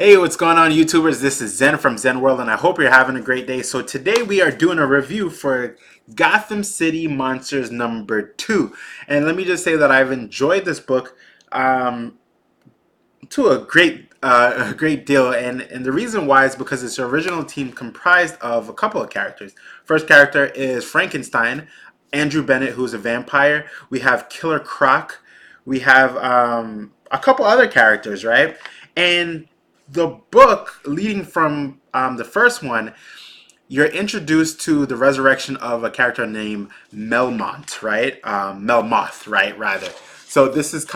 Hey, what's going on, YouTubers? This is Zen from Zen World, and I hope you're having a great day. So today we are doing a review for Gotham City Monsters number 2. And let me just say that I've enjoyed this book to a great deal, and the reason why is because its original team comprised of a couple of characters. First character is Frankenstein, Andrew Bennett, who's a vampire. We have Killer Croc. We have a couple other characters, right? And the book leading from the first one, you're introduced to the resurrection of a character named Mel Moth, right? Mel Moth, right? Rather. So this is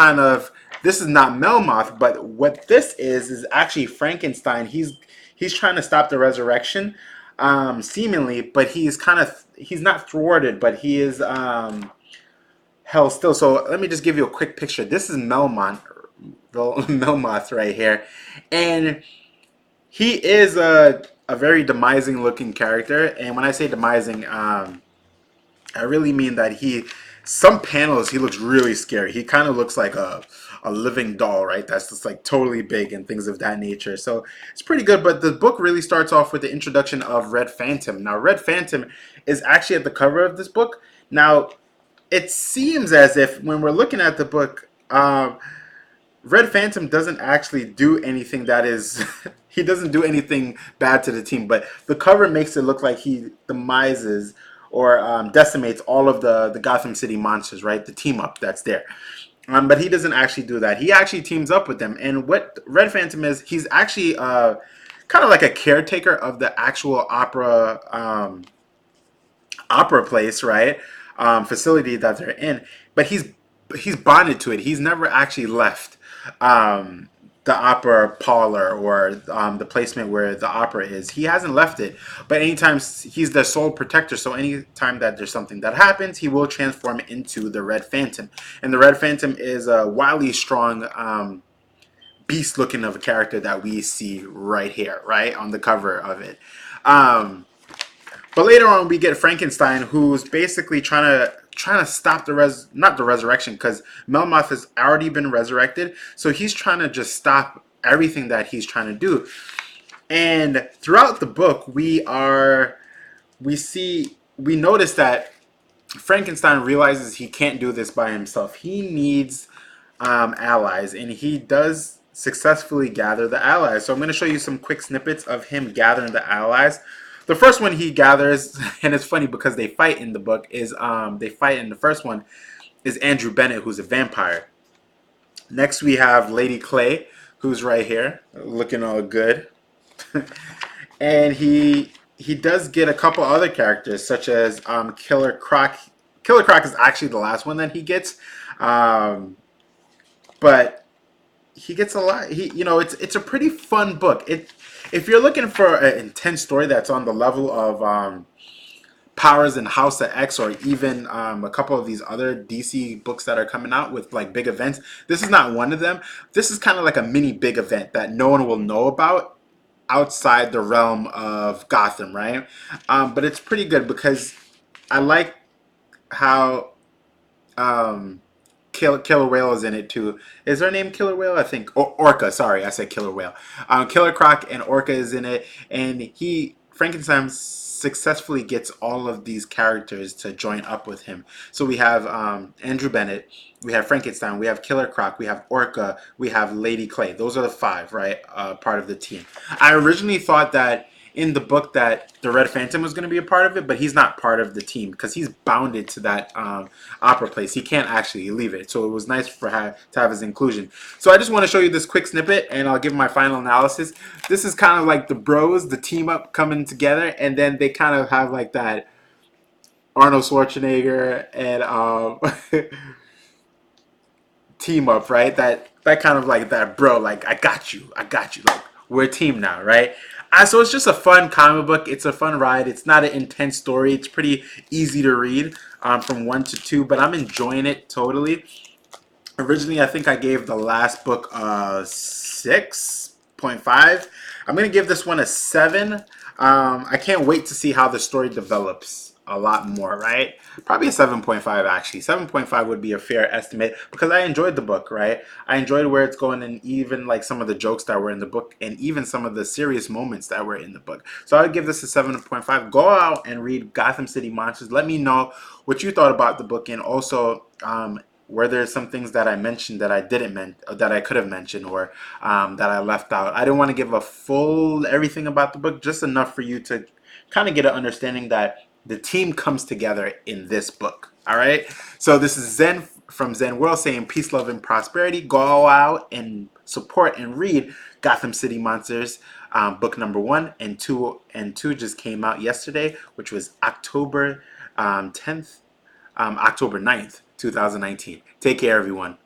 not Mel Moth, but what this is actually Frankenstein. He's trying to stop the resurrection, seemingly, but he's not thwarted, but he is held still. So let me just give you a quick picture. This is Mel Moth right here, and he is a very demising looking character. And when I say demising, I really mean that some panels, he looks really scary. He kind of looks like a living doll, right? That's just like totally big and things of that nature. So it's pretty good. But the book really starts off with the introduction of Red Phantom. Now, Red Phantom is actually at the cover of this book. Now, it seems as if when we're looking at the book, Red Phantom doesn't actually do anything that is he doesn't do anything bad to the team, but the cover makes it look like he demises or decimates all of the Gotham City monsters, right? The team up that's there. But he doesn't actually do that. He actually teams up with them. And what Red Phantom is, he's actually kind of like a caretaker of the actual opera place, right? Facility that they're in. But he's bonded to it. He's never actually left the opera parlor or the placement where the opera is. He hasn't left it. But anytime he's the sole protector, so anytime that there's something that happens, he will transform into the Red Phantom. And the Red Phantom is a wildly strong beast looking of a character that we see right here, right on the cover of it. But later on, we get Frankenstein, who's basically trying to stop not the resurrection, because Melmoth has already been resurrected. So he's trying to just stop everything that he's trying to do. And throughout the book, we notice that Frankenstein realizes he can't do this by himself. He needs allies, and he does successfully gather the allies. So I'm going to show you some quick snippets of him gathering the allies. The first one he gathers, and it's funny because they fight in the book, is they fight in the first one, is Andrew Bennett, who's a vampire. Next we have Lady Clay, who's right here, looking all good. And he does get a couple other characters, such as Killer Croc. Killer Croc is actually the last one that he gets. But he gets a lot. It's a pretty fun book. If you're looking for an intense story that's on the level of Powers and House of X, or even a couple of these other DC books that are coming out with like big events, this is not one of them. This is kind of like a mini big event that no one will know about outside the realm of Gotham, right? But it's pretty good because I like how Killer Whale is in it too. Is her name Killer Whale? I think. Orca. Sorry, I said Killer Whale. Killer Croc and Orca is in it, and Frankenstein successfully gets all of these characters to join up with him. So we have Andrew Bennett, we have Frankenstein, we have Killer Croc, we have Orca, we have Lady Clay. Those are the 5, right? Part of the team. I originally thought that in the book that the Red Phantom was going to be a part of it, but he's not part of the team because he's bounded to that opera place. He can't actually leave it. So it was nice to have his inclusion. So I just want to show you this quick snippet, and I'll give my final analysis. This is kind of like the bros, the team up coming together, and then they kind of have like that Arnold Schwarzenegger and team up, right? That kind of like that bro, like I got you, like we're a team now, right? So it's just a fun comic book. It's a fun ride. It's not an intense story. It's pretty easy to read from 1 to 2, but I'm enjoying it totally. Originally, I think I gave the last book a 6.5. I'm going to give this one a 7. I can't wait to see how the story develops a lot more, right? Probably a 7.5 actually. 7.5 would be a fair estimate because I enjoyed the book, right? I enjoyed where it's going and even like some of the jokes that were in the book and even some of the serious moments that were in the book. So I would give this a 7.5. Go out and read Gotham City Monsters. Let me know what you thought about the book and also were there some things that I mentioned that I didn't that I could have mentioned or that I left out. I didn't want to give a full everything about the book, just enough for you to kind of get an understanding that the team comes together in this book. All right. So this is Zen from Zen World saying peace, love, and prosperity. Go out and support and read Gotham City Monsters. Book number 1 and 2 just came out yesterday, which was October 10th, October 9th, 2019. Take care, everyone.